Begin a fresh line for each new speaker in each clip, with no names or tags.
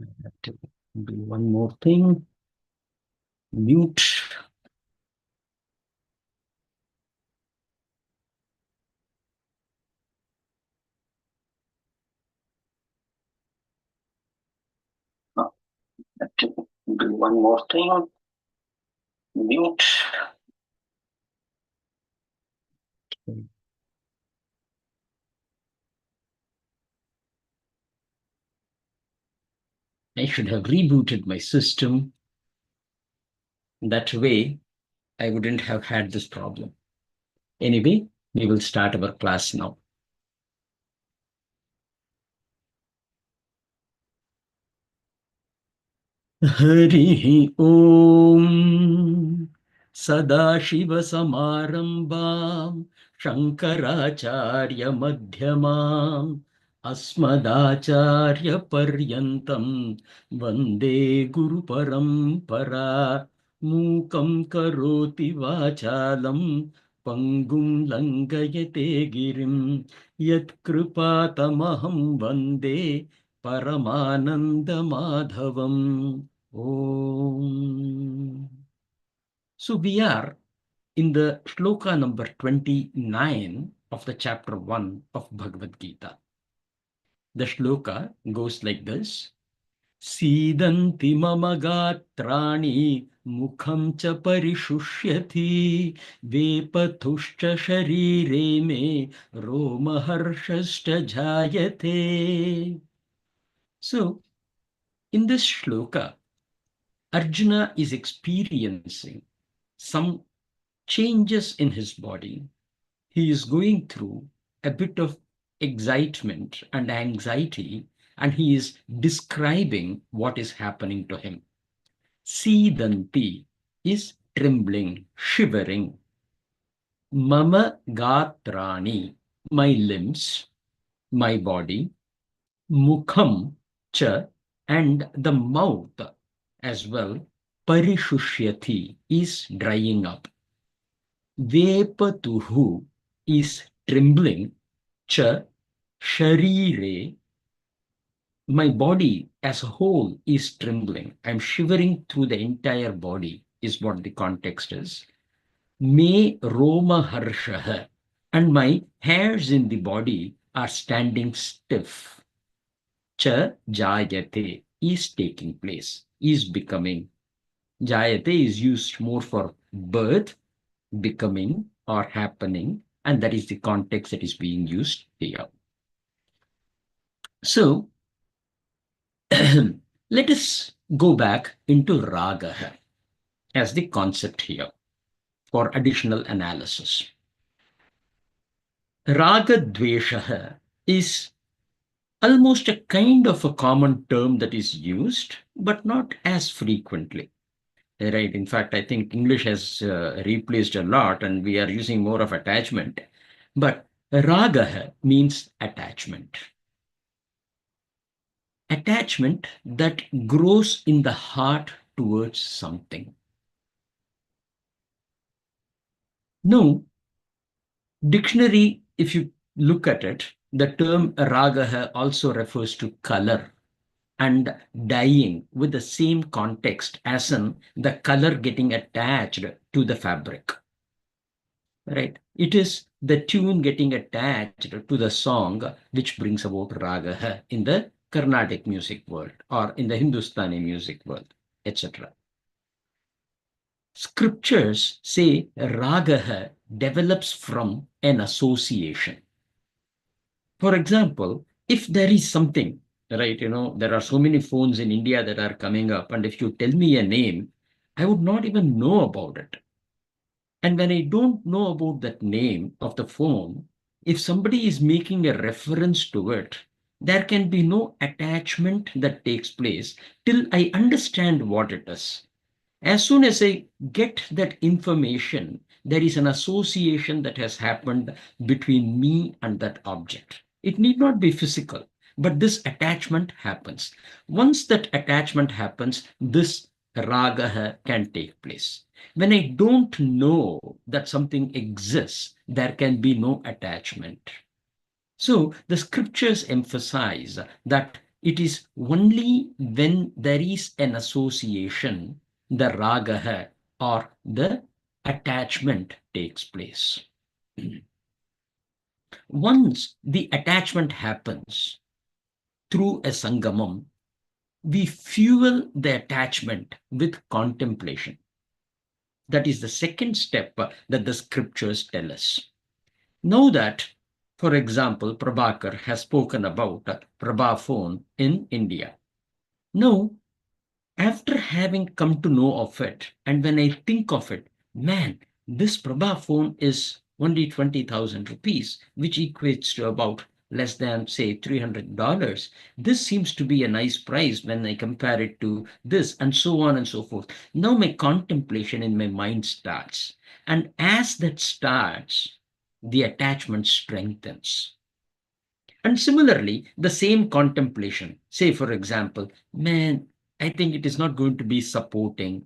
I have to do one more thing. Mute. I have to do one more thing. Mute. I should have rebooted my system. That way, I wouldn't have had this problem. Anyway, we will start our class now. Harihi Om Sadashivasamarambham Shankaracharya Madhyamam Asmadacharya Paryantam Vande Guru Parampara Mukam Karoti Vachalam Pangum Langayate Girim Yat Kripatamaham Vande Paramananda Madhavam. Om. So we are in the Shloka number 29 of the chapter 1 of Bhagavad Gita. The Shloka goes like this. Sidanti mama gatrani mukham cha parishushyati vepatushcha sharire me romaharshashcha jayate. So in this Shloka, Arjuna is experiencing some changes in his body. He is going through a bit of excitement and anxiety, and he is describing what is happening to him. Sidanti is trembling, shivering. Mama gatrani, my limbs, my body. Mukham cha, and the mouth as well. Parishushyati is drying up. Vepatuhu is trembling. Cha, sharire, my body as a whole is trembling. I'm shivering through the entire body, is what the context is. Me roma harshaha, and my hairs in the body are standing stiff. Cha jayate is taking place, is becoming. Jayate is used more for birth, becoming, or happening, and that is the context that is being used here. So let us go back into Raaga as the concept here for additional analysis. Raga dvesha is almost a kind of a common term that is used, but not as frequently. Right. In fact, I think English has replaced a lot and we are using more of attachment. But raga means attachment. Attachment that grows in the heart towards something. Now, dictionary, if you look at it, the term raga also refers to color and dyeing with the same context as in the color getting attached to the fabric. Right? It is the tune getting attached to the song which brings about raga in the Carnatic music world or in the Hindustani music world, etc. Scriptures say raga develops from an association. For example, if there is something, right, there are so many phones in India that are coming up, and if you tell me a name, I would not even know about it. And when I don't know about that name of the phone, if somebody is making a reference to it, there can be no attachment that takes place till I understand what it is. As soon as I get that information, there is an association that has happened between me and that object. It need not be physical, but this attachment happens. Once that attachment happens, this raga can take place. When I don't know that something exists, there can be no attachment. So the scriptures emphasize that it is only when there is an association, the ragaha or the attachment takes place. Once the attachment happens through a sangamam, we fuel the attachment with contemplation. That is the second step that the scriptures tell us. Know that, for example, Prabhakar has spoken about Prabha phone in India. Now, after having come to know of it, and when I think of it, man, this Prabha phone is only 20,000 rupees, which equates to about less than, say, $300. This seems to be a nice price when I compare it to this, and so on and so forth. Now my contemplation in my mind starts. And as that starts, the attachment strengthens. And similarly, the same contemplation, say, for example, man, I think it is not going to be supporting,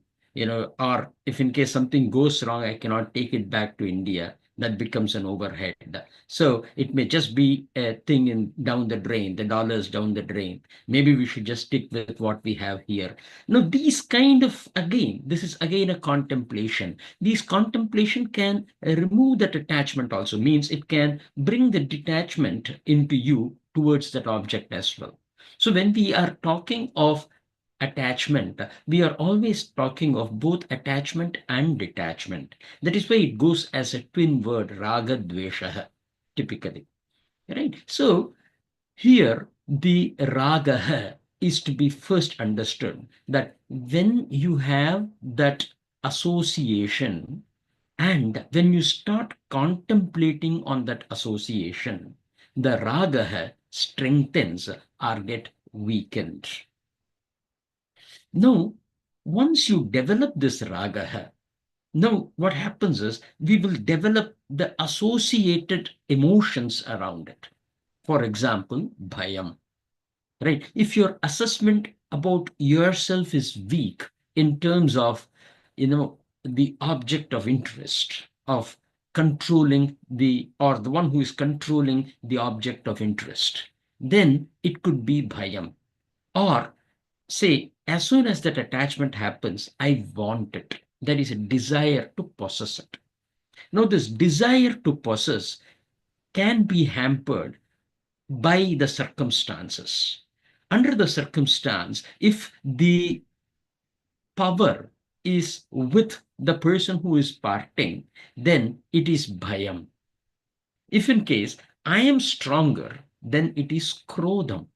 or if in case something goes wrong, I cannot take it back to India. That becomes an overhead. So it may just be a thing down the drain, the dollars down the drain. Maybe we should just stick with what we have here. Now, these kind of, again, this is again a contemplation. These contemplation can remove that attachment also, means it can bring the detachment into you towards that object as well. So when we are talking of attachment, we are always talking of both attachment and detachment. That is why it goes as a twin word, raga dvesha, typically. Right? So here, the raga is to be first understood, that when you have that association and when you start contemplating on that association, the raga strengthens or get weakened. Now, once you develop this raga, now what happens is we will develop the associated emotions around it. For example, Bhayam, right? If your assessment about yourself is weak in terms of, the object of interest, of controlling or the one who is controlling the object of interest, then it could be Bhayam. Or say, as soon as that attachment happens, I want it. There is a desire to possess it. Now, this desire to possess can be hampered by the circumstances. Under the circumstance, if the power is with the person who is parting, then it is bhayam. If in case I am stronger, then it is krodham.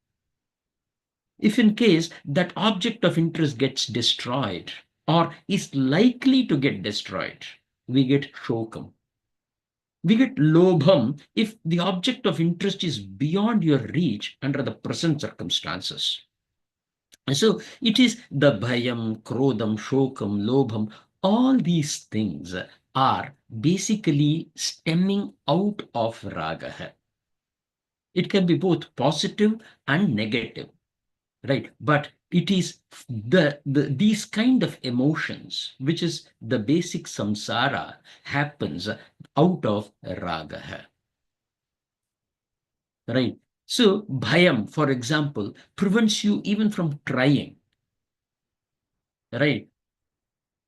If in case that object of interest gets destroyed or is likely to get destroyed, we get shokham. We get lobham if the object of interest is beyond your reach under the present circumstances. And so it is the bhayam, krodham, shokham, lobham, all these things are basically stemming out of raga. It can be both positive and negative, right? But it is these kind of emotions, which is the basic samsara, happens out of raga. Right? So bhayam, for example, prevents you even from trying, right?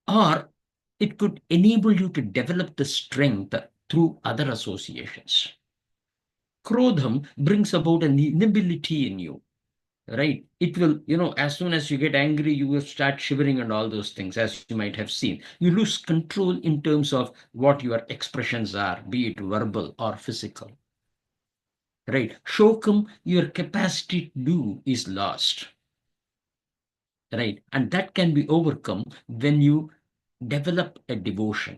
Or it could enable you to develop the strength through other associations. Krodham brings about an inability in you, right? It will, as soon as you get angry, you will start shivering and all those things, as you might have seen. You lose control in terms of what your expressions are, be it verbal or physical. Right? Shokham, your capacity to do is lost. Right? And that can be overcome when you develop a devotion.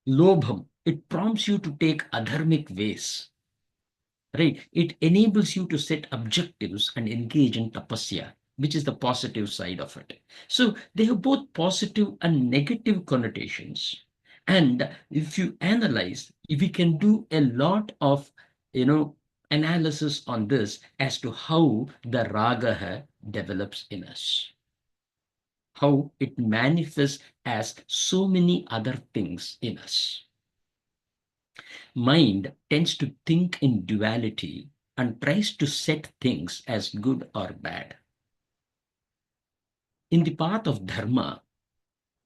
Lobham, it prompts you to take adharmic ways. Right? It enables you to set objectives and engage in tapasya, which is the positive side of it. So they have both positive and negative connotations. And if you analyze, if we can do a lot of, analysis on this as to how the raga develops in us, how it manifests as so many other things in us. Mind tends to think in duality and tries to set things as good or bad. In the path of dharma,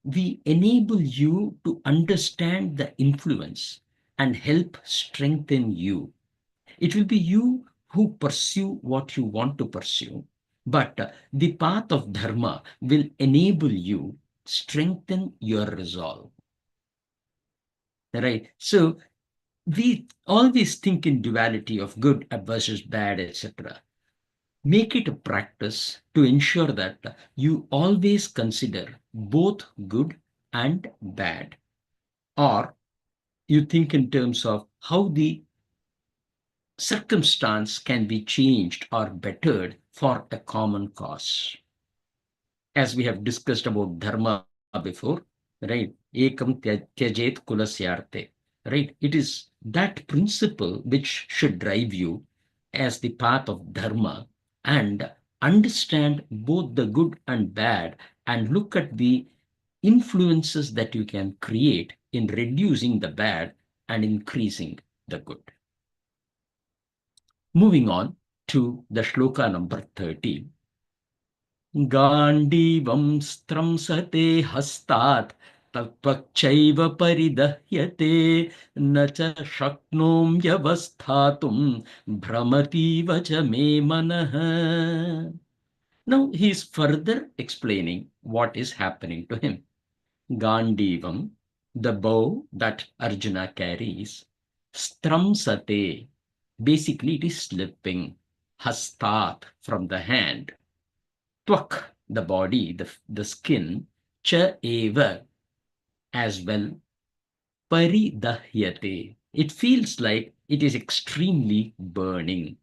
we enable you to understand the influence and help strengthen you. It will be you who pursue what you want to pursue, but the path of dharma will enable you strengthen your resolve. Right? So we always think in duality of good versus bad, etc. Make it a practice to ensure that you always consider both good and bad, or you think in terms of how the circumstance can be changed or bettered for a common cause. As we have discussed about dharma before, right? Ekam tyajet kulasyarte, right? It is that principle which should drive you as the path of dharma, and understand both the good and bad, and look at the influences that you can create in reducing the bad and increasing the good. Moving on to the shloka number 30. गाण्डीवं स्त्रंसते हस्तात् तत्त्वच्चैव परिदह्यते न च शक्नोम्यवस्थातुं भ्रमतीव च मे मनः. Now he is further explaining what is happening to him. Gandivam, the bow that Arjuna carries, stramsate, basically it is slipping, hastat, from the hand, twak, the body, the skin, cha eva, as well, paridahyate. It feels like it is extremely burning.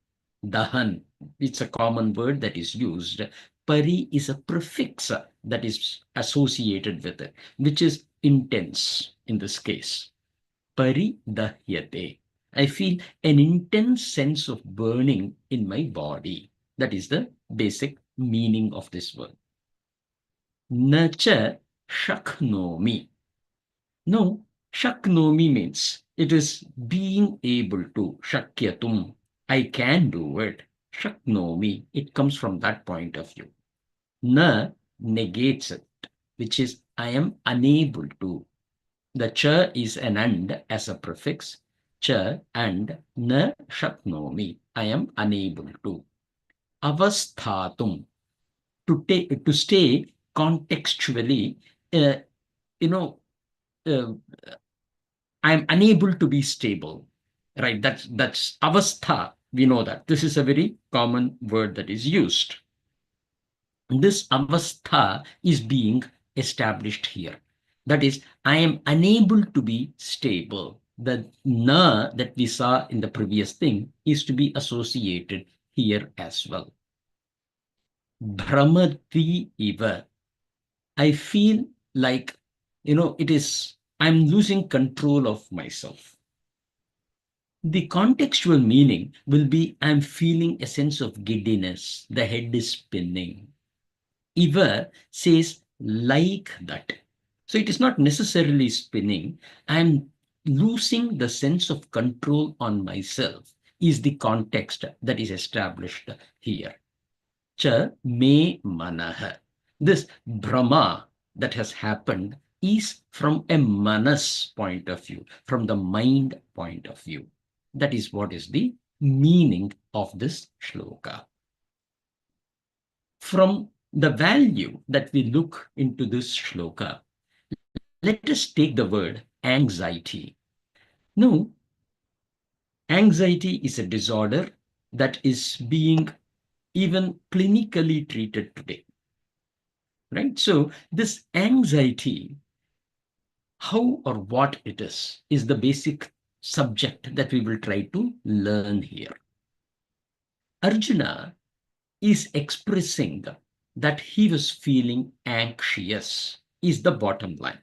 Dahan, it's a common word that is used. Pari is a prefix that is associated with it, which is intense in this case. Paridahyate. I feel an intense sense of burning in my body. That is the basic meaning of this word. Nacha shaknomi. No, shaknomi means it is being able to. Shakyatum. I can do it. Shaknomi. It comes from that point of view. Na negates it, which is I am unable to. The cha is an and as a prefix. Cha and na shaknomi. I am unable to. Avasthatum. To stay contextually, uh, you know, uh, I'm unable to be stable, right? That's avastha. We know that this is a very common word that is used. This avastha is being established here. That is, I am unable to be stable. The na that we saw in the previous thing is to be associated here as well. Brahmati iva. I feel like, I'm losing control of myself. The contextual meaning will be I'm feeling a sense of giddiness, the head is spinning. Iva says like that. So it is not necessarily spinning. I'm losing the sense of control on myself, is the context that is established here. Cha me manah. This Brahma that has happened is from a manas point of view, from the mind point of view. That is what is the meaning of this shloka. From the value that we look into this shloka, let us take the word anxiety. Now, anxiety is a disorder that is being even clinically treated today. Right? So this anxiety, how or what it is the basic subject that we will try to learn here. Arjuna is expressing that he was feeling anxious, is the bottom line.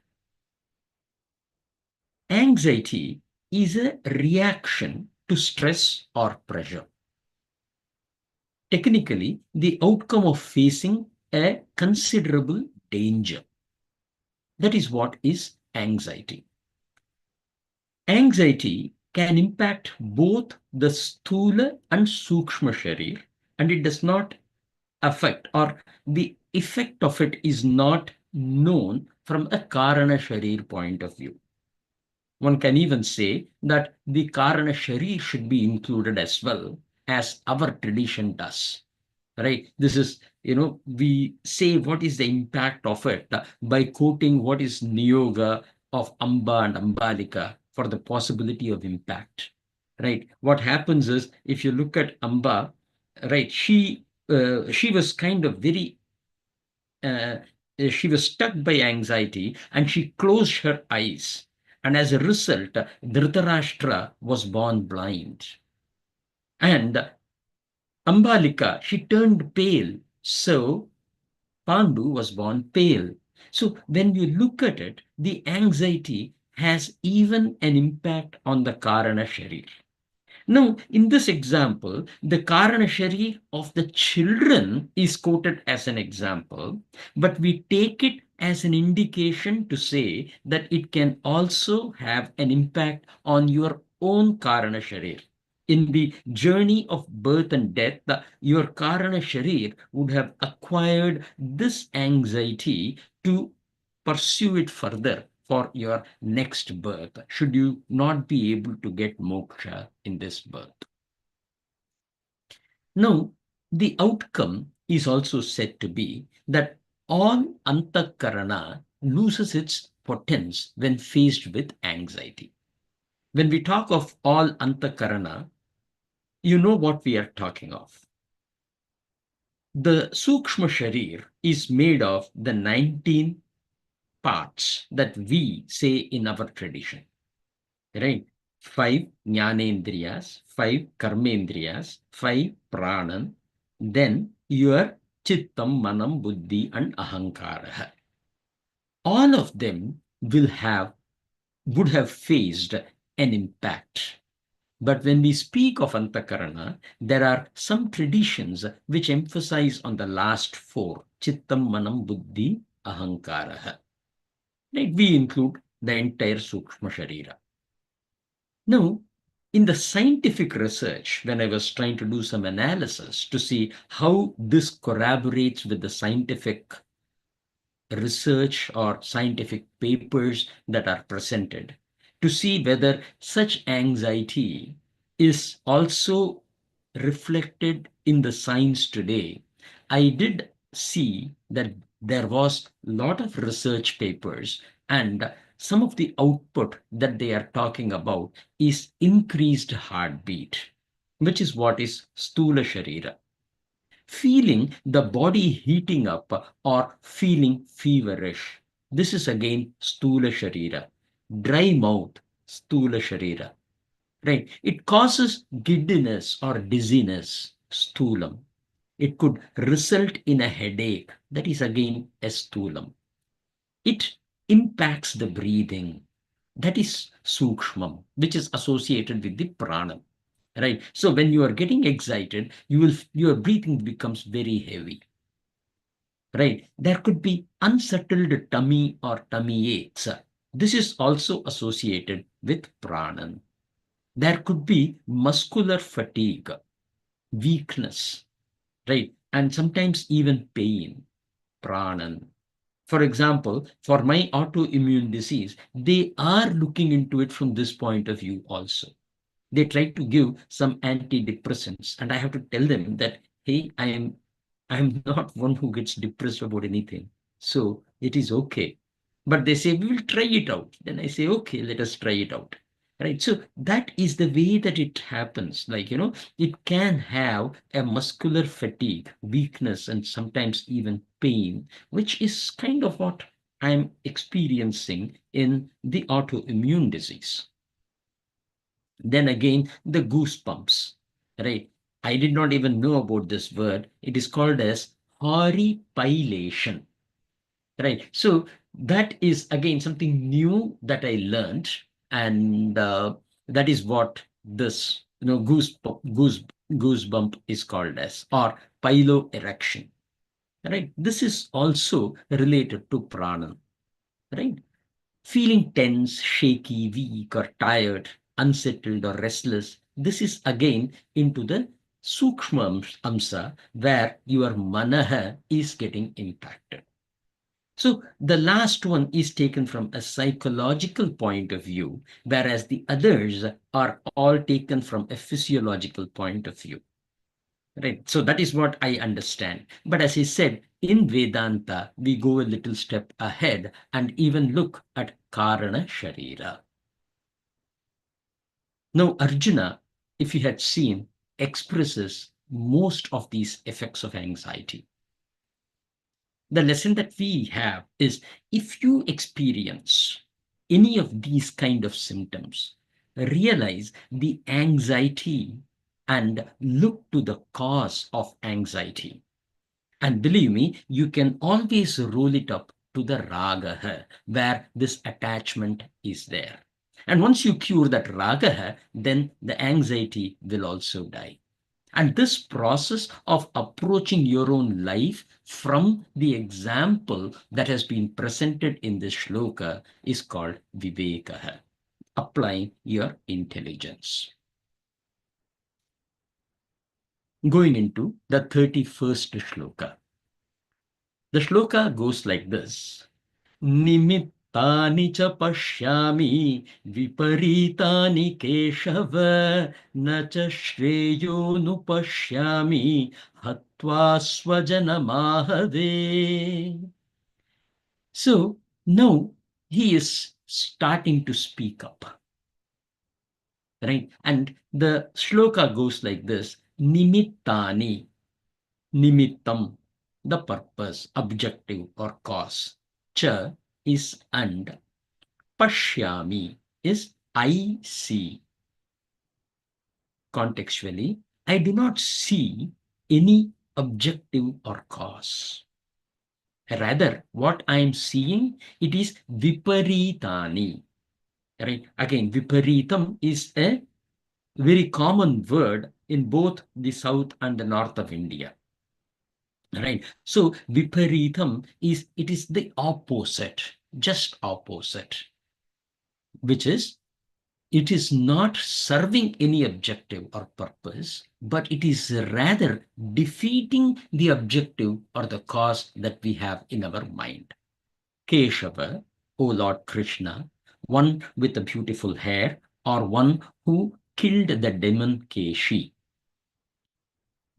Anxiety is a reaction to stress or pressure. Technically, the outcome of facing a considerable danger. That is what is anxiety. Anxiety can impact both the Sthoola and Sookshma Shareer, and it does not affect, or the effect of it is not known from a Karana Shareer point of view. One can even say that the Karana Shareer should be included as well, as our tradition does. Right? This is, we say what is the impact of it by quoting what is Niyoga of Amba and Ambalika for the possibility of impact. Right? What happens is, if you look at Amba, right, she was kind of very uh, she was struck by anxiety and she closed her eyes. And as a result, Dhritarashtra was born blind. And Ambalika, she turned pale. So Pandu was born pale. So when you look at it, the anxiety has even an impact on the Karana Shareer. Now, in this example, the Karana Shareer of the children is quoted as an example, but we take it as an indication to say that it can also have an impact on your own Karana Shareer. In the journey of birth and death, your Karana Shareer would have acquired this anxiety to pursue it further for your next birth, should you not be able to get moksha in this birth. Now, the outcome is also said to be that all antakarana loses its potence when faced with anxiety. When we talk of all antakarana, you know what we are talking of. The Sukshma Shareer is made of the 19 parts that we say in our tradition. Right? 5 Jnanendriyas, 5 Karmendriyas, 5 Pranan, then your Chittam, Manam, Buddhi, and Ahankara. All of them would have faced an impact. But when we speak of Antakarana, there are some traditions which emphasize on the last 4, Chittam, Manam, Buddhi, Ahankara. Right? We include the entire Sukshma Sharira. Now, in the scientific research, when I was trying to do some analysis to see how this corroborates with the scientific research or scientific papers that are presented, to see whether such anxiety is also reflected in the science today, I did see that there was a lot of research papers, and some of the output that they are talking about is increased heartbeat, which is what is Sthoola Sharira. Feeling the body heating up or feeling feverish. This is again Sthoola Sharira. Dry mouth, Sthoola Sharira. Right? It causes giddiness or dizziness, Sthulam. It could result in a headache. That is again a Sthulam. It impacts the breathing. That is Sukshmam, which is associated with the Pranam. Right? So when you are getting excited, your breathing becomes very heavy. Right? There could be unsettled tummy or tummy aches. This is also associated with Pranan. There could be muscular fatigue, weakness, right? And sometimes even pain, Pranan. For example, for my autoimmune disease, they are looking into it from this point of view also. They try to give some antidepressants, and I have to tell them that, hey, I'm not one who gets depressed about anything. So it is okay. But they say, we will try it out. Then I say, okay, let us try it out. Right. So that is the way that it happens. Like, it can have a muscular fatigue, weakness, and sometimes even pain, which is kind of what I'm experiencing in the autoimmune disease. Then again, the goosebumps, right? I did not even know about this word. It is called as horripilation, right? So that is again something new that I learned, and that is what this goosebump is called as, or piloerection, right? This is also related to prana, right? Feeling tense, shaky, weak, or tired. unsettled or restless, this is again into the Sukshma Amsa, where your Manaha is getting impacted. So the last one is taken from a psychological point of view, whereas the others are all taken from a physiological point of view. Right. So that is what I understand. But as I said, in Vedanta, we go a little step ahead and even look at Karana Shareer. Now, Arjuna, if you had seen, expresses most of these effects of anxiety. The lesson that we have is, if you experience any of these kind of symptoms, realize the anxiety and look to the cause of anxiety. And believe me, you can always roll it up to the Raaga, where this attachment is there. And once you cure that Raaga, then the anxiety will also die. And this process of approaching your own life from the example that has been presented in this shloka is called Viveka, applying your intelligence. Going into the 31st shloka. The shloka goes like this. Nimittani cha pashyami viparitani keshava na cha shreyo nupashyami hatva swajanamahave. So now he is starting to speak up. Right? And the shloka goes like this. Nimittani, nimittam, the purpose, objective or cause. Cha is and. Pashyami is I see. Contextually, I do not see any objective or cause. Rather, what I am seeing, it is viparitani. Right? Again, viparitam is a very common word in both the south and the north of India. Right. So viparitam is, it is the opposite, just opposite, which is, it is not serving any objective or purpose, but it is rather defeating the objective or the cause that we have in our mind. Keshava, O Lord Krishna, one with the beautiful hair, or one who killed the demon Keshi.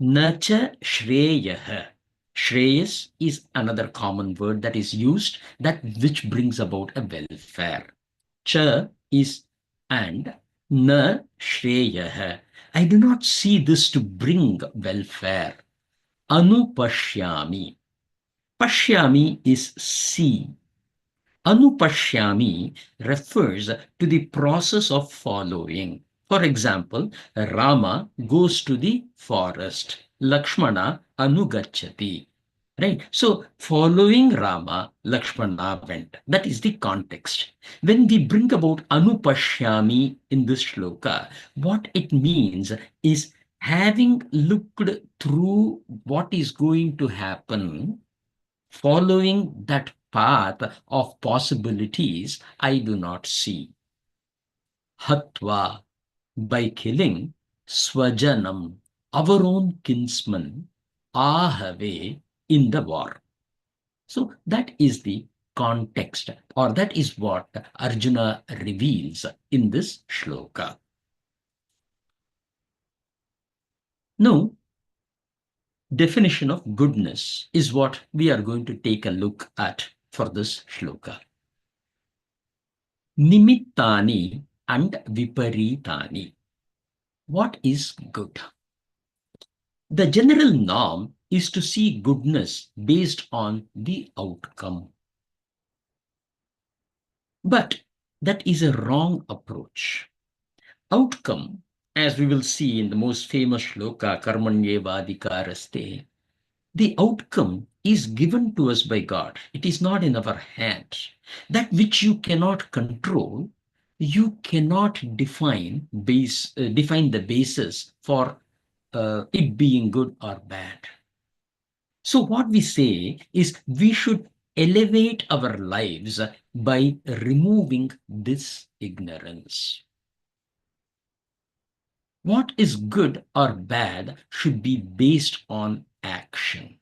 Nacha Shreyah. Shreyas is another common word that is used, that which brings about a welfare. Cha is and, na Shreyah. I do not see this to bring welfare. Anupashyami. Pashyami is see. Anupashyami refers to the process of following. For example, Rama goes to the forest. Lakshmana anugachati. Right? So, following Rama, Lakshmana went. That is the context. When we bring about Anupashyami in this shloka, what it means is, having looked through what is going to happen, following that path of possibilities, I do not see. Hatva, by killing, swajanam, our own kinsman, ahave, in the war. So that is the context, or that is what Arjuna reveals in this shloka. Now, definition of goodness is what we are going to take a look at for this shloka. Nimittani and viparitani. What is good? The general norm is to see goodness based on the outcome. But that is a wrong approach. Outcome, as we will see in the most famous shloka, Karmanyeva Adhikaraste, the outcome is given to us by God. It is not in our hands. That which you cannot control, you cannot define the basis for it being good or bad. So what we say is, we should elevate our lives by removing this ignorance. what is good or bad should be based on action.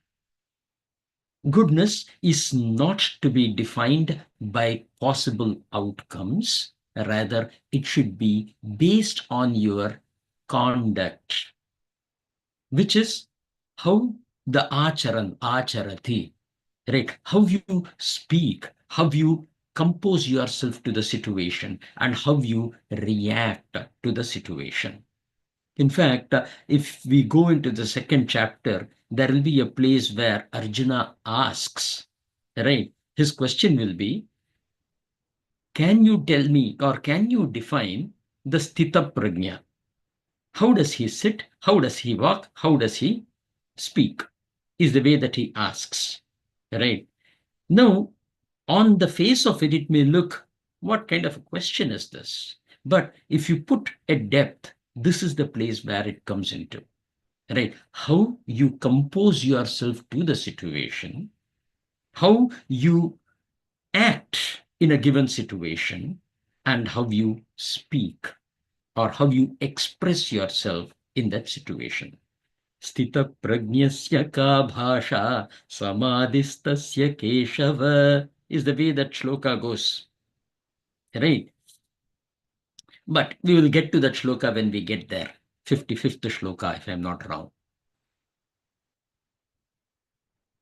Goodness is not to be defined by possible outcomes. Rather, it should be based on your conduct, which is how the acharati, right? How you speak, how you compose yourself to the situation, and how you react to the situation. In fact, if we go into the second chapter, there will be a place where Arjuna asks, right? His question will be, can you tell me or can you define the sthita prajna? How does he sit? How does he walk? How does he speak? Is the way that he asks, right? Now, on the face of it, it may look, what kind of a question is this? But if you put a depth, this is the place where it comes into, right? How you compose yourself to the situation, how you act in a given situation, and how you speak or how you express yourself in that situation. Sthita prajnasya ka bhasha samadhistasya keshava is the way that shloka goes, right? But we will get to that shloka when we get there. 55th shloka, if I'm not wrong.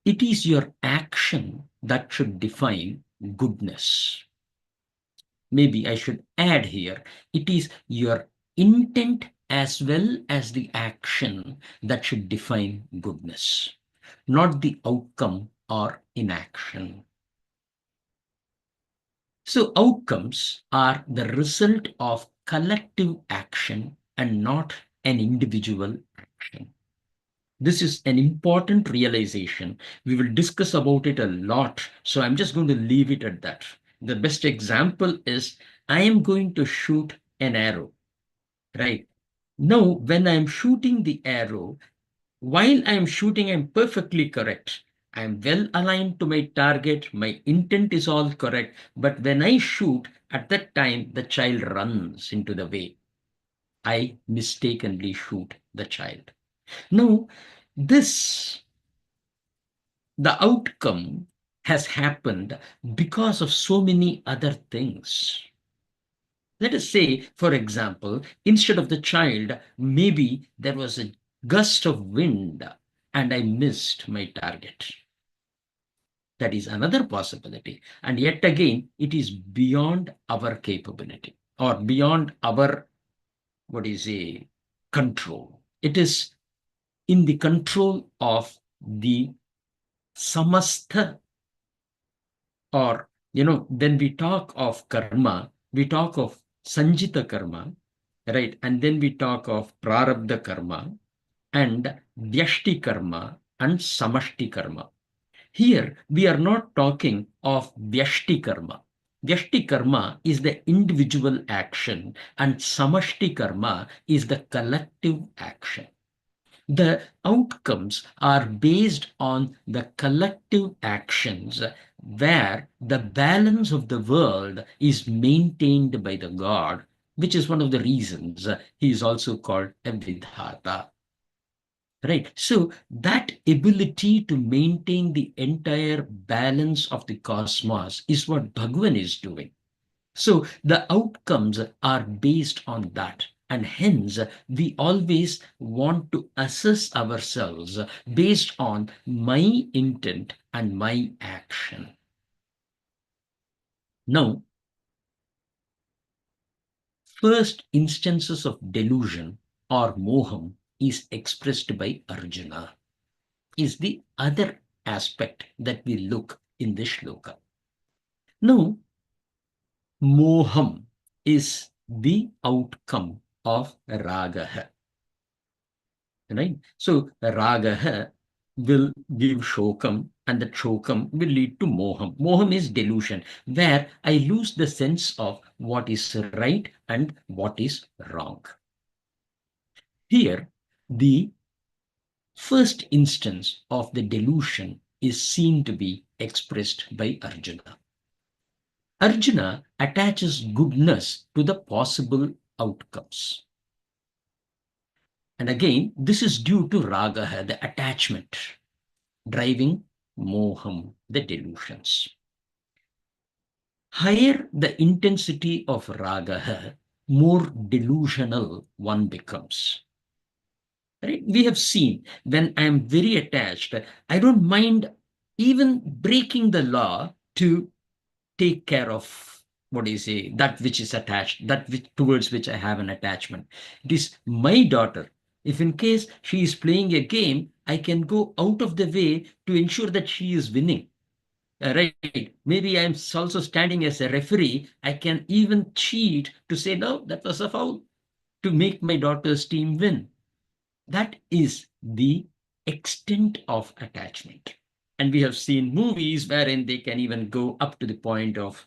It is your action that should define goodness. Maybe I should add here, it is your intent as well as the action that should define goodness, not the outcome or inaction. So outcomes are the result of collective action and not an individual action. This is an important realization. We will discuss about it a lot. So I'm just going to leave it at that. The best example is I am going to shoot an arrow, right? Now, when I'm shooting the arrow, while I'm shooting, I'm perfectly correct. I'm well aligned to my target. My intent is all correct. But when I shoot, at that time, the child runs into the way. I mistakenly shoot the child. Now, this, the outcome has happened because of so many other things. Let us say, for example, instead of the child, maybe there was a gust of wind and I missed my target. That is another possibility. And yet again, it is beyond our capability or beyond our, what is a control. It is in the control of the samastha, or, when we talk of karma, we talk of sanjita karma, right? And then we talk of prarabdha karma and vyashti karma and samashti karma. Here, we are not talking of vyashti karma. Vyashti karma is the individual action and samashti karma is the collective action. The outcomes are based on the collective actions where the balance of the world is maintained by the God, which is one of the reasons he is also called a Vidhata. Right. So that ability to maintain the entire balance of the cosmos is what Bhagwan is doing. So the outcomes are based on that. And hence, we always want to assess ourselves based on my intent and my action. Now, first instances of delusion or moham is expressed by Arjuna, is the other aspect that we look in this shloka. Now, moham is the outcome of Raaga. Right? So Raaga will give Shokham, and that Shokham will lead to Moham. Moham is delusion, where I lose the sense of what is right and what is wrong. Here, the first instance of the delusion is seen to be expressed by Arjuna. Arjuna attaches goodness to the possible outcomes. And again, this is due to Raaga, the attachment, driving Moham, the delusions. Higher the intensity of Raaga, more delusional one becomes. Right? We have seen when I am very attached, I don't mind even breaking the law to take care of, what do you say, that which is attached, that which, towards which I have an attachment. It is my daughter. If in case she is playing a game, I can go out of the way to ensure that she is winning. Right. Maybe I'm also standing as a referee. I can even cheat to say, no, that was a foul, to make my daughter's team win. That is the extent of attachment. And we have seen movies wherein they can even go up to the point of,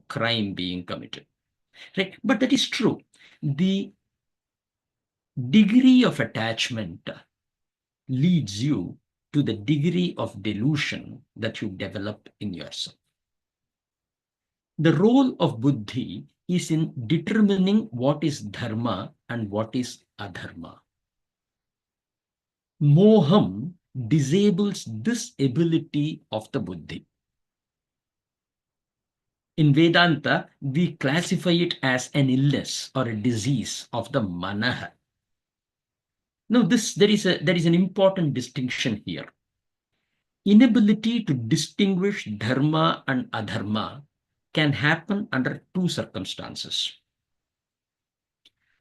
crime being committed. Right? But that is true. The degree of attachment leads you to the degree of delusion that you develop in yourself. The role of buddhi is in determining what is dharma and what is adharma. Moham disables this ability of the buddhi. In Vedanta, we classify it as an illness or a disease of the manaha. Now, there is an important distinction here. Inability to distinguish dharma and adharma can happen under two circumstances.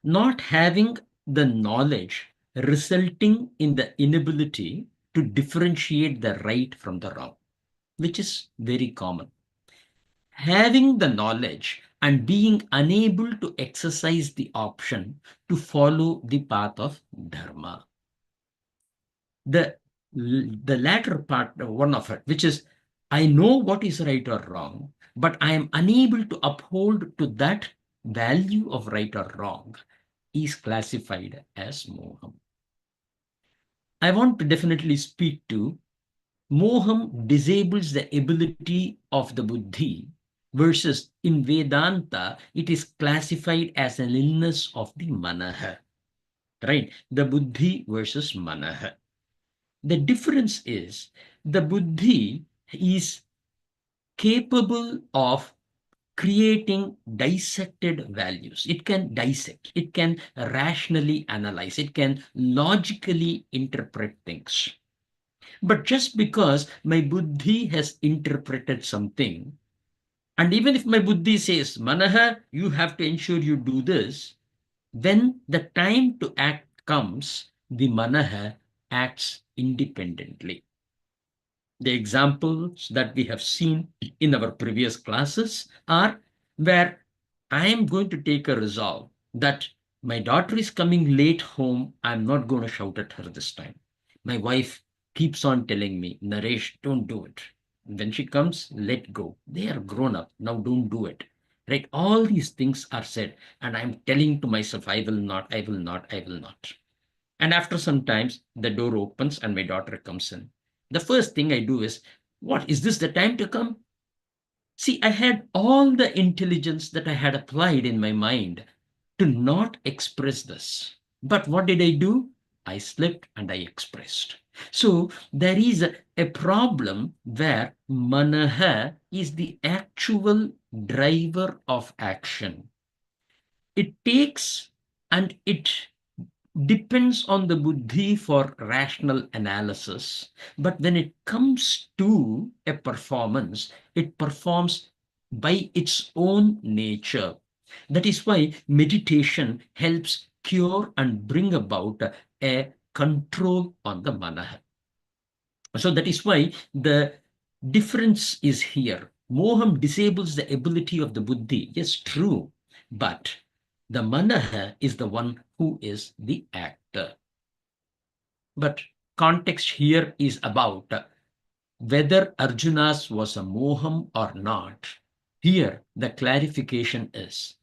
Not having the knowledge resulting in the inability to differentiate the right from the wrong, which is very common. Having the knowledge and being unable to exercise the option to follow the path of dharma. The latter part, one of it, which is, I know what is right or wrong, but I am unable to uphold to that value of right or wrong, is classified as moham. I want to definitely speak to moham disables the ability of the buddhi, versus in Vedanta, it is classified as an illness of the manaha. Right? The buddhi versus manaha. The difference is the buddhi is capable of creating dissected values. It can dissect, it can rationally analyze, it can logically interpret things. But just because my buddhi has interpreted something, and even if my buddhi says, Manaha, you have to ensure you do this, when the time to act comes, the Manaha acts independently. The examples that we have seen in our previous classes are where I am going to take a resolve that my daughter is coming late home. I'm not going to shout at her this time. My wife keeps on telling me, Naresh, don't do it. When she comes, let go. They are grown up. Now don't do it. Right? All these things are said. And I'm telling to myself, I will not, I will not, I will not. And after some times, the door opens and my daughter comes in. The first thing I do is, what, is this the time to come? See, I had all the intelligence that I had applied in my mind to not express this. But what did I do? I slipped and I expressed. So there is a problem where manaha is the actual driver of action. It takes and it depends on the buddhi for rational analysis. But when it comes to a performance, it performs by its own nature. That is why meditation helps cure and bring about a control on the manaha. So that is why the difference is here. Moham disables the ability of the buddhi. Yes, true. But the manaha is the one who is the actor. But context here is about whether Arjuna's was a moham or not. Here, the clarification is,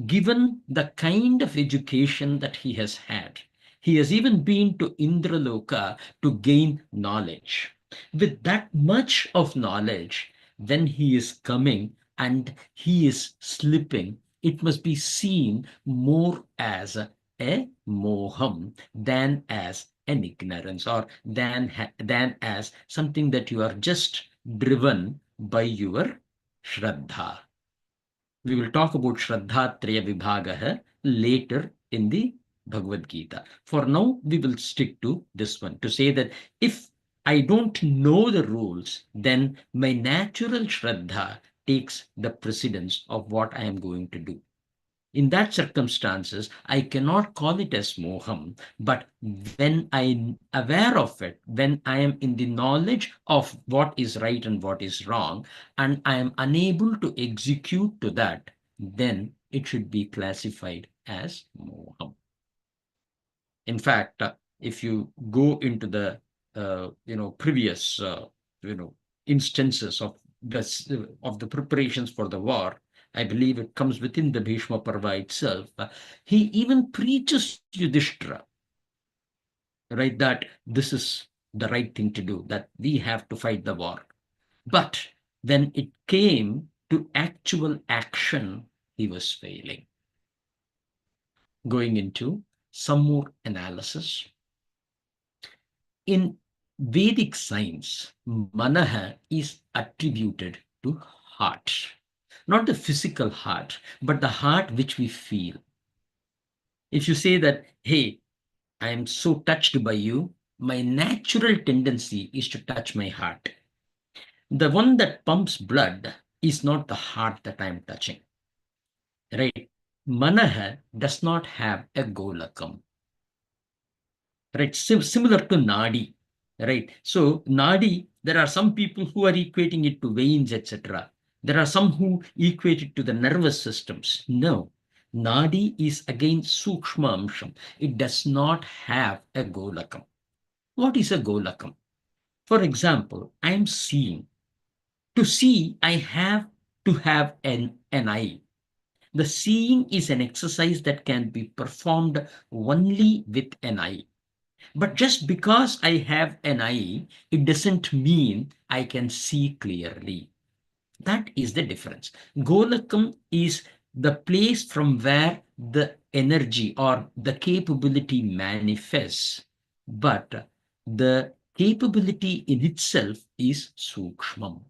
given the kind of education that he has had, he has even been to Indraloka to gain knowledge. With that much of knowledge, when he is coming and he is slipping, it must be seen more as a moham than as an ignorance, or than as something that you are just driven by your Shraddha. We will talk about Shraddha Traya Vibhagaha later in the Bhagavad Gita. For now, we will stick to this one to say that if I don't know the rules, then my natural Shraddha takes the precedence of what I am going to do. In that circumstances, I cannot call it as moham, but when I'm aware of it, when I am in the knowledge of what is right and what is wrong, and I am unable to execute to that, then it should be classified as moham. In fact, if you go into the previous instances of the preparations for the war, I believe it comes within the Bhishma Parva itself. He even preaches Yudhishthira, right, that this is the right thing to do, that we have to fight the war. But when it came to actual action, he was failing. Going into some more analysis. In Vedic science, manaha is attributed to heart. Not the physical heart, but the heart which we feel. If you say that, hey, I am so touched by you, my natural tendency is to touch my heart. The one that pumps blood is not the heart that I am touching. Right? Manaha does not have a golakam. Right? Similar to Nadi. Right? So, Nadi, there are some people who are equating it to veins, etc. There are some who equate it to the nervous systems. No. Nadi is again Sukshma Amsham. It does not have a golakam. What is a golakam? For example, I am seeing. To see, I have to have an eye. The seeing is an exercise that can be performed only with an eye. But just because I have an eye, it doesn't mean I can see clearly. That is the difference. Golakam is the place from where the energy or the capability manifests, but the capability in itself is Sukshmam.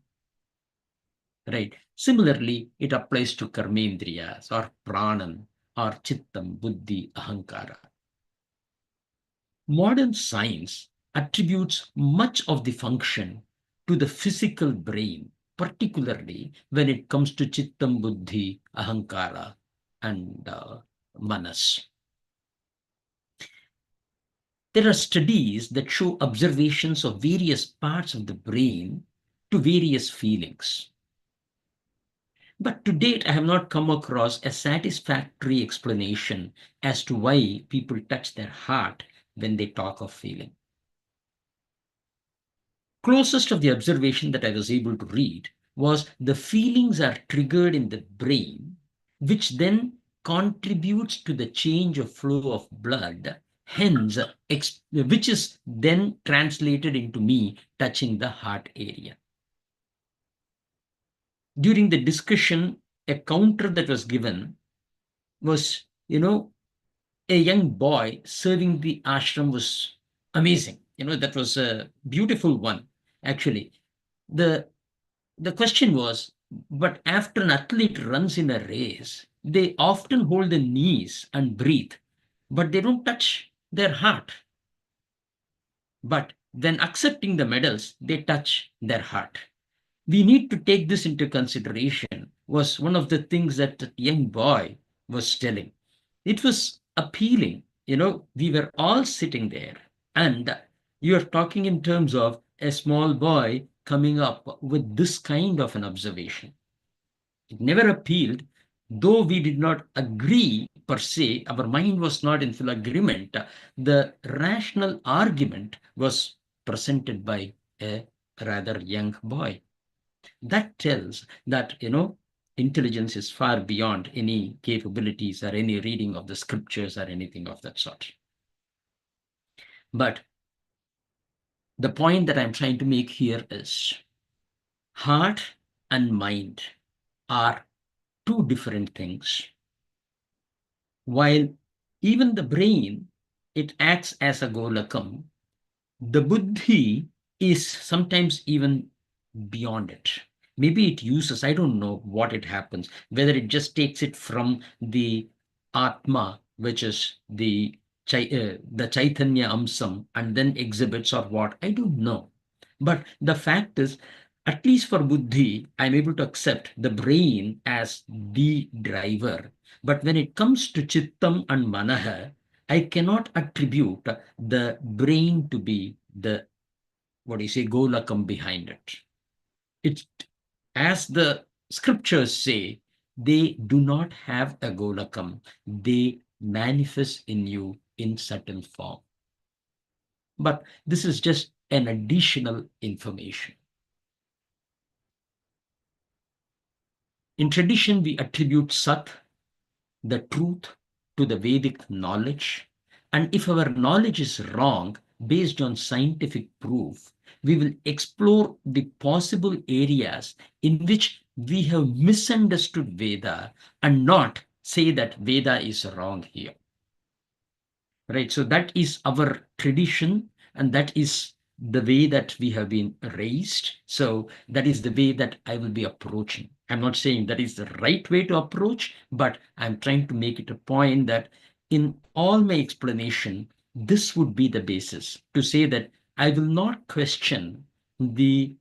Right. Similarly, it applies to karmendriyas or pranan or chittam, buddhi, ahankara. Modern science attributes much of the function to the physical brain, particularly when it comes to chittam, buddhi, ahankara, and manas. There are studies that show observations of various parts of the brain to various feelings. But to date, I have not come across a satisfactory explanation as to why people touch their heart when they talk of feeling. Closest of the observation that I was able to read was the feelings are triggered in the brain, which then contributes to the change of flow of blood, hence, which is then translated into me touching the heart area. During the discussion, a counter that was given was, a young boy serving the ashram was amazing. That was a beautiful one, actually. The question was, but after an athlete runs in a race, they often hold the knees and breathe, but they don't touch their heart. But when accepting the medals, they touch their heart. We need to take this into consideration, was one of the things that the young boy was telling. It was appealing. We were all sitting there, and you are talking in terms of a small boy coming up with this kind of an observation. It never appealed, though we did not agree per se, our mind was not in full agreement. The rational argument was presented by a rather young boy. That tells that, intelligence is far beyond any capabilities or any reading of the scriptures or anything of that sort. But the point that I'm trying to make here is heart and mind are two different things. While even the brain, it acts as a golakam. The buddhi is sometimes even beyond it. Maybe it uses, I don't know what it happens, whether it just takes it from the Atma, which is the Chaitanya Amsam, and then exhibits or what, I don't know. But the fact is, at least for buddhi, I'm able to accept the brain as the driver. But when it comes to chittam and manaha, I cannot attribute the brain to be the, what do you say, golakam behind it. It's, as the scriptures say, they do not have a golakam. They manifest in you in subtle form. But this is just an additional information. In tradition, we attribute Sat, the truth, to the Vedic knowledge. And if our knowledge is wrong, based on scientific proof, we will explore the possible areas in which we have misunderstood Veda and not say that Veda is wrong here. Right? So that is our tradition, and that is the way that we have been raised. So that is the way that I will be approaching. I'm not saying that is the right way to approach, but I'm trying to make it a point that in all my explanation, this would be the basis to say that I will not question the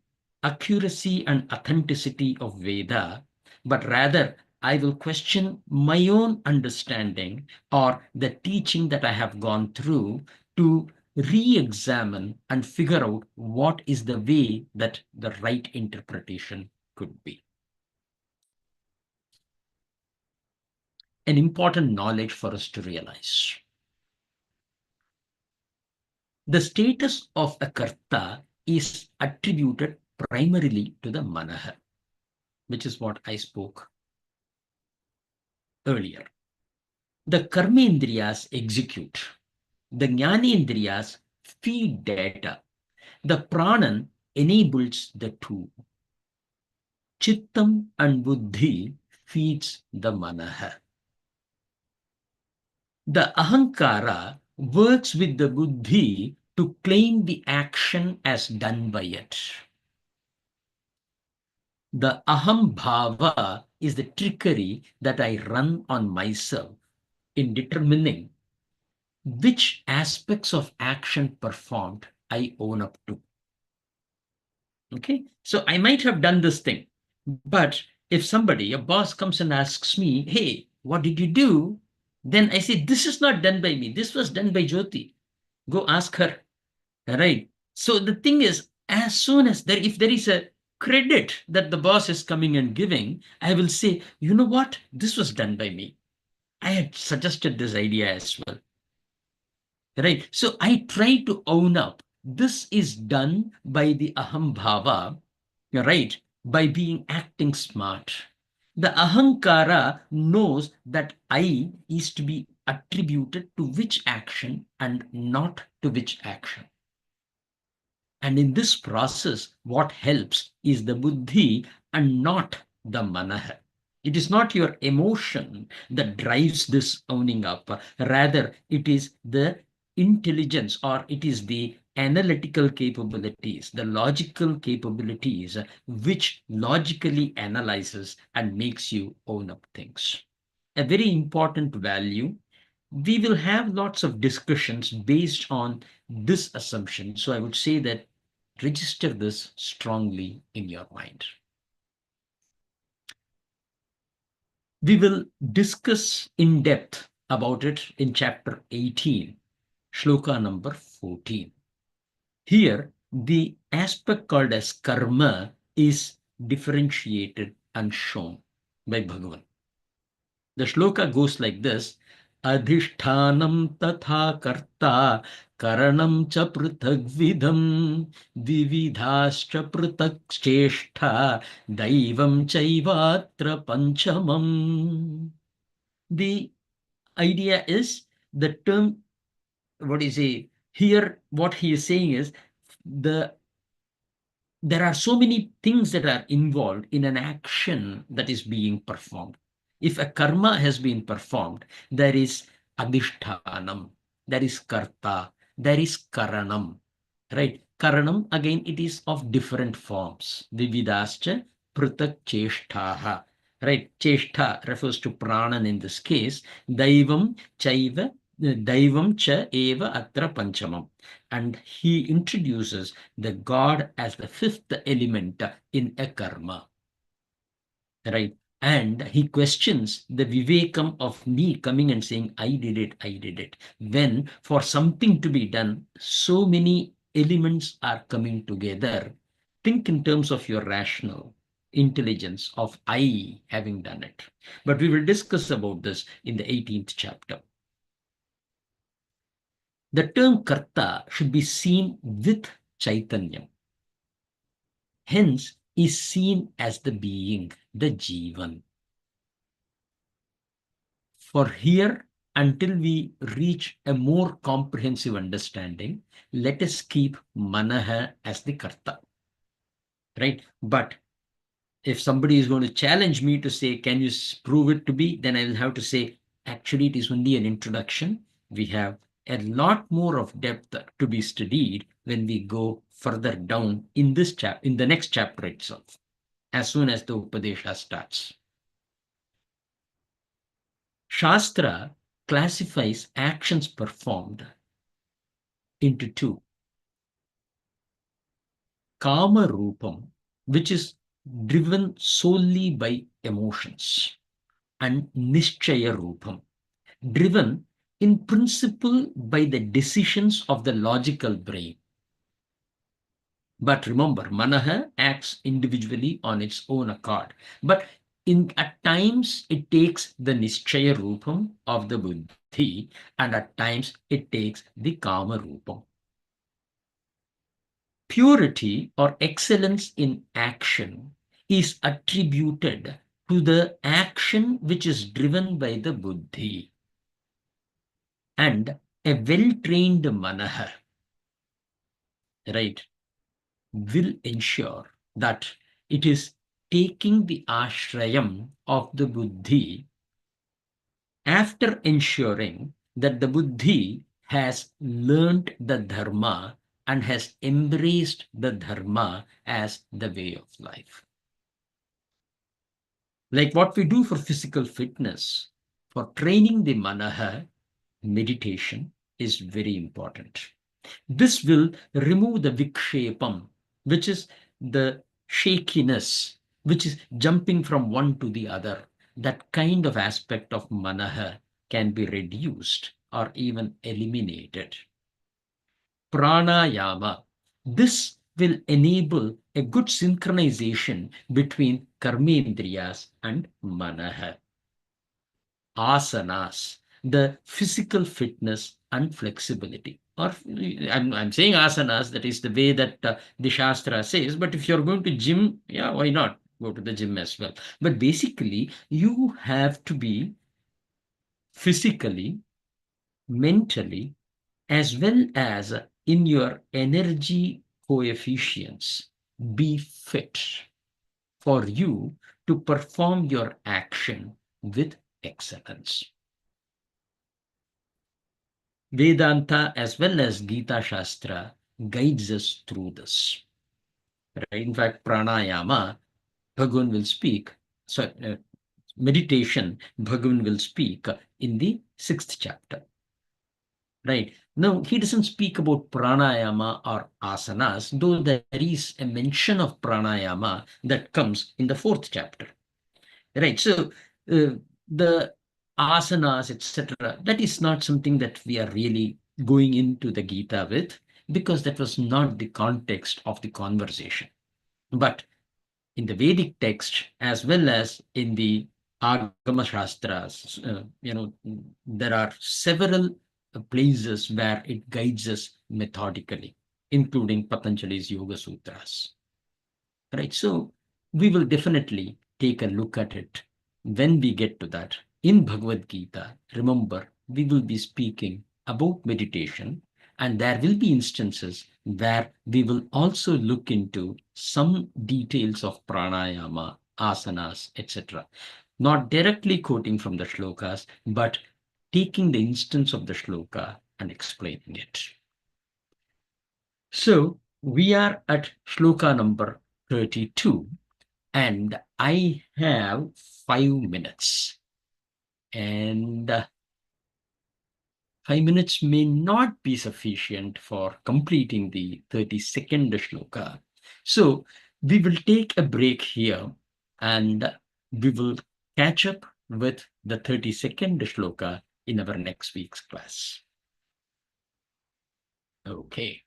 accuracy and authenticity of Veda, but rather I will question my own understanding or the teaching that I have gone through to re-examine and figure out what is the way that the right interpretation could be. An important knowledge for us to realize. The status of a karta is attributed primarily to the manaha, which is what I spoke earlier. The karmendriyas execute. The jnanendriyas feed data. The pranan enables the two. Chittam and buddhi feeds the manaha. The ahankara works with the buddhi to claim the action as done by it. The aham bhava is the trickery that I run on myself in determining which aspects of action performed I own up to. Okay, so I might have done this thing, but if somebody, a boss comes and asks me, hey, what did you do? Then I say, this is not done by me. This was done by Jyoti. Go ask her. Right. So the thing is, as soon as there, if there is a credit that the boss is coming and giving, I will say, you know what? This was done by me. I had suggested this idea as well. Right. So I try to own up. This is done by the aham bhava, right? By being acting smart. The ahankara knows that I is to be attributed to which action and not to which action. And in this process, what helps is the buddhi and not the manaha. It is not your emotion that drives this owning up. Rather, it is the intelligence, or it is the analytical capabilities, the logical capabilities, which logically analyzes and makes you own up things. A very important value. We will have lots of discussions based on this assumption. So I would say that register this strongly in your mind. We will discuss in depth about it in chapter 18, Shloka number 14. Here, the aspect called as karma is differentiated and shown by Bhagavan. The shloka goes like this: Adhishthanam tatha karta karanam cha prithagvidham vividhascha prithak cheshtha daivam chaivatra panchamam. The idea is the term, what is it? Here, what he is saying is there are so many things that are involved in an action that is being performed. If a karma has been performed, there is adhishthanam, there is karta, there is karanam, right? Karanam, again, it is of different forms. Vividascha prutak cheshtaha, right? Cheshtha refers to pranan in this case. Daivam chaiva, Daivam cha eva atra panchamam. And he introduces the God as the fifth element in a karma, right? And he questions the vivekam of me coming and saying, I did it, I did it. When for something to be done, so many elements are coming together. Think in terms of your rational intelligence of I having done it. But we will discuss about this in the 18th chapter. The term karta should be seen with chaitanyam. Hence, is seen as the being, the jivan. For here, until we reach a more comprehensive understanding, let us keep manaha as the karta, right? But if somebody is going to challenge me to say, can you prove it to be, then I will have to say, actually, it is only an introduction. We have a lot more of depth to be studied when we go further down in this in the next chapter itself, as soon as the Upadesha starts. Shastra classifies actions performed into two. Kama Rupam, which is driven solely by emotions, and Nishchaya Rupam, driven in principle by the decisions of the logical brain. But remember, Manaha acts individually on its own accord. But at times it takes the Nishchaya Rupam of the Buddhi, and at times it takes the Kama Rupam. Purity or excellence in action is attributed to the action which is driven by the Buddhi. And a well-trained Manaha, right, will ensure that it is taking the ashrayam of the Buddhi after ensuring that the Buddhi has learned the dharma and has embraced the dharma as the way of life. Like what we do for physical fitness, for training the manaha, meditation is very important. This will remove the vikshepam, which is the shakiness, which is jumping from one to the other. That kind of aspect of manaha can be reduced or even eliminated. Pranayama, this will enable a good synchronization between karmendriyas and manaha. Asanas, the physical fitness and flexibility. Or I'm saying asanas, that is the way that the Shastra says, but if you're going to gym, yeah, why not go to the gym as well? But basically, you have to be physically, mentally, as well as in your energy coefficients, be fit for you to perform your action with excellence. Vedanta as well as Gita Shastra guides us through this. Right? In fact, pranayama, Bhagavan will speak, meditation, Bhagavan will speak in the 6th chapter. Right. Now, he doesn't speak about pranayama or asanas, though there is a mention of pranayama that comes in the 4th chapter. Right. So, the asanas, etc., that is not something that we are really going into the Gita with, because that was not the context of the conversation. But in the Vedic text, as well as in the Agama Shastras, there are several places where it guides us methodically, including Patanjali's Yoga Sutras. Right. So we will definitely take a look at it when we get to that. In Bhagavad Gita, remember, we will be speaking about meditation, and there will be instances where we will also look into some details of pranayama, asanas, etc. Not directly quoting from the shlokas, but taking the instance of the shloka and explaining it. So we are at shloka number 32, and I have 5 minutes. And 5 minutes may not be sufficient for completing the 32nd shloka. So we will take a break here and we will catch up with the 32nd shloka in our next week's class. Okay.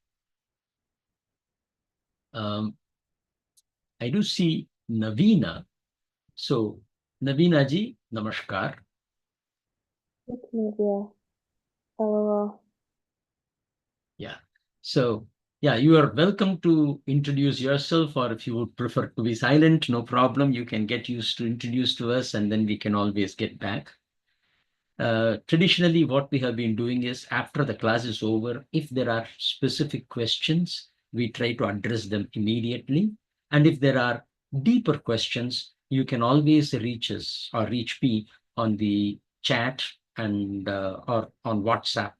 I do see Navina. So, Navina ji, namaskar.
Hello.
Yeah. So, yeah, you are welcome to introduce yourself, or if you would prefer to be silent, no problem. You can get used to introduce to us, and then we can always get back. Traditionally, what we have been doing is after the class is over, if there are specific questions, we try to address them immediately. And if there are deeper questions, you can always reach us or reach me on the chat and or on WhatsApp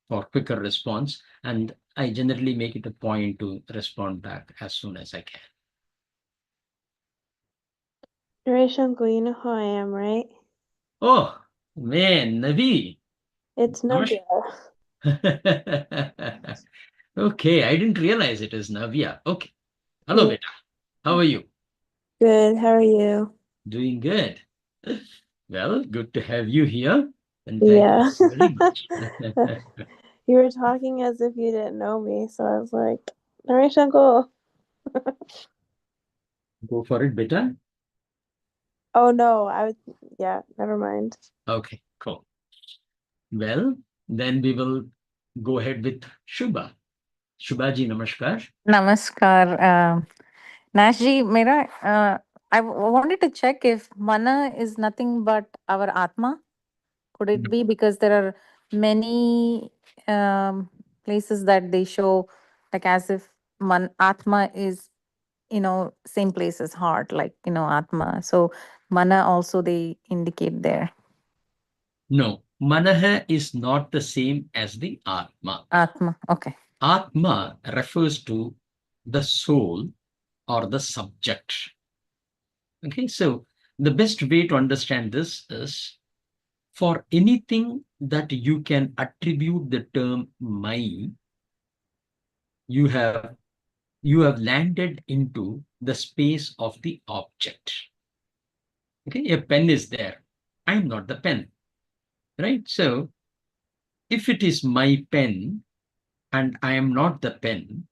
for quicker response. And I generally make it a point to respond back as soon as I can.
Shankar, you know who I am, right?
Oh, man, Navi.
It's Navya.
Okay, I didn't realize it is Navya. Okay. Hello, beta. How are you?
Good. How are you?
Doing good. Well, good to have you here. And thank
Yeah.
you very much.
You were talking as if you didn't know me, so I was like, Shankar.
Go for it, beta.
Oh no, yeah, never mind.
Okay, cool. Well, then we will go ahead with Shubha. Shubha ji, namaskar.
Namaskar. Nash ji, I wanted to check if mana is nothing but our Atma. Could it be? Because there are many places that they show like as if Atma is, same place as heart, like, Atma. So mana also they indicate there.
No, Manaha is not the same as the Atma.
Atma, okay.
Atma refers to the soul or the subject. Okay, so the best way to understand this is for anything that you can attribute the term my, you have landed into the space of the object. Okay, a pen is there. I'm not the pen, right? So if it is my pen and I am not the pen,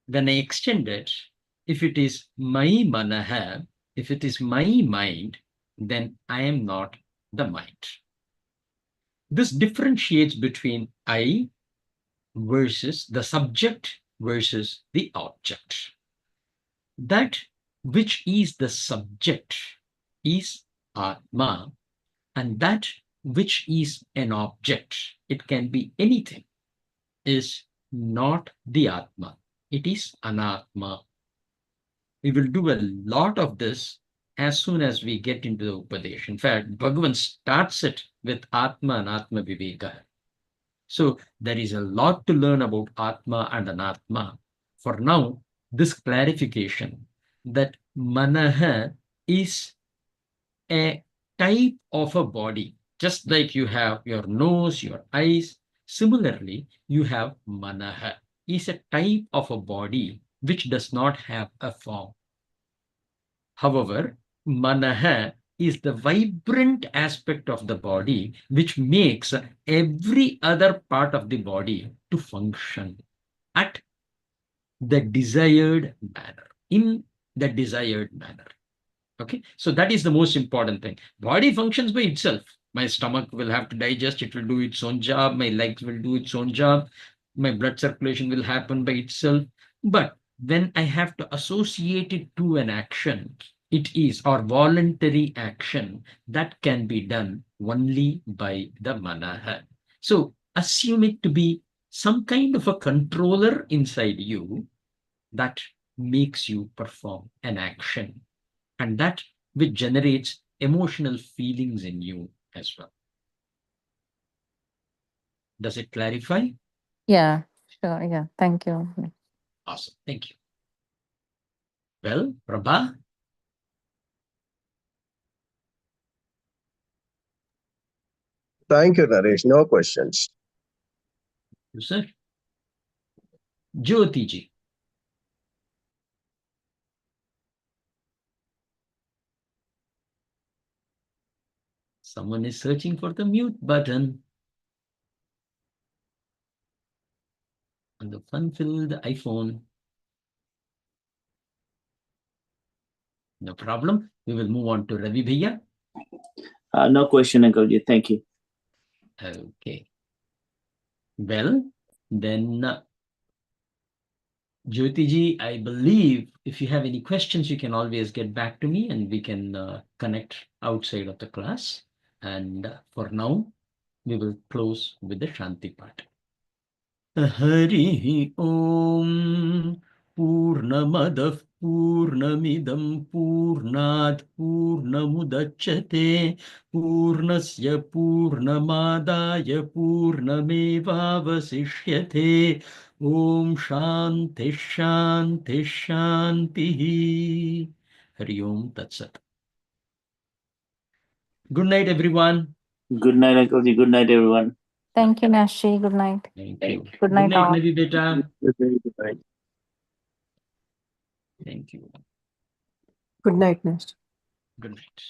when I extend it, if it is my manaha, if it is my mind, then I am not the mind. This differentiates between I versus the subject versus the object. That which is the subject is Atma, and that which is an object, it can be anything, is not the Atma. It is Anatma. We will do a lot of this as soon as we get into the Upadesh. In fact, Bhagavan starts it with Atma and Atma Viveka. So there is a lot to learn about Atma and Anatma. For now, this clarification that Manaha is a type of a body, just like you have your nose, your eyes. Similarly, you have Manaha, is a type of a body which does not have a form. However, Manaha is the vibrant aspect of the body which makes every other part of the body to function at the desired manner, in the desired manner. Okay, so that is the most important thing. Body functions by itself. My stomach will have to digest, it will do its own job, my legs will do its own job, my blood circulation will happen by itself. But when I have to associate it to an action, it is, or voluntary action, that can be done only by the manaha. So assume it to be some kind of a controller inside you that makes you perform an action, and that which generates emotional feelings in you as well. Does it clarify?
Yeah, sure. Yeah, thank you.
Awesome. Thank you. Well, Prabha?
Thank you, Naresh. No questions.
You, sir? Jyoti ji. Someone is searching for the mute button on the fun-filled iPhone. No problem. We will move on to Ravi Bhaiya.
No question, Uncle. Thank you.
Okay. Well, then, Jyoti ji, I believe if you have any questions, you can always get back to me and we can connect outside of the class. And for now, we will close with the Shanti part. Hari Om Purnamadah Purnamidam Purnat Purnamudachyate Purnasya Purnamadaya Purnamevavasishyate Om Shanti Shanti Shanti. Hari Om Tat Sat. Good night, everyone.
Good night, Uncle. Good night, everyone.
Thank you, Nashi. Good night.
Thank you.
Good night, all.
Ravi Beta.
Good night.
Thank you.
Good night, Nash.
Good night.